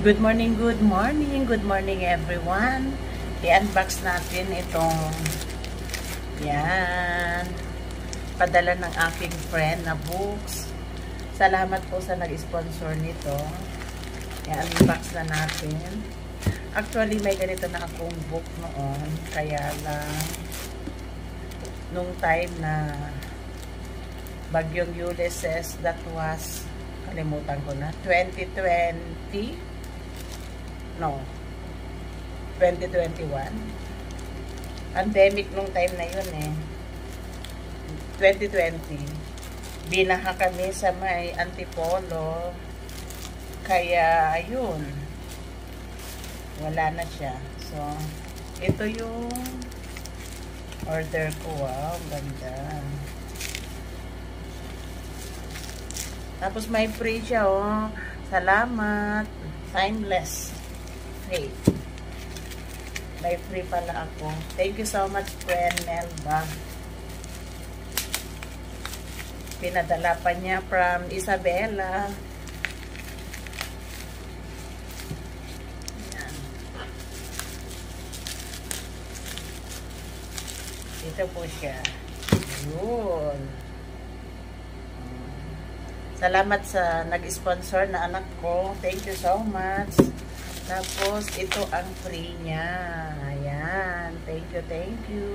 Good morning, good morning, good morning everyone. I-unbox natin itong yan, padala ng aking friend na books. Salamat po sa nag-sponsor nito. I-unbox na natin. Actually, may ganito na akong book noon. Kaya lang, nung time na Bagyong Ulysses, that was, kalimutan ko na, 2021. Pandemic nung time na yun eh. 2020. Binaha kami sa may Antipolo. Kaya, ayun. Wala na siya. So, ito yung order ko. Wow, ganda. Tapos may free siya, oh. Salamat. Timeless. Free. May free pala ako. Thank you so much, friend Melba. Pinadala pa niya from Isabela. Yan. Ito po siya. Yun. Salamat sa nag-sponsor na anak ko. Thank you so much. Tapos, ito ang free niya. Ayan. Thank you, thank you.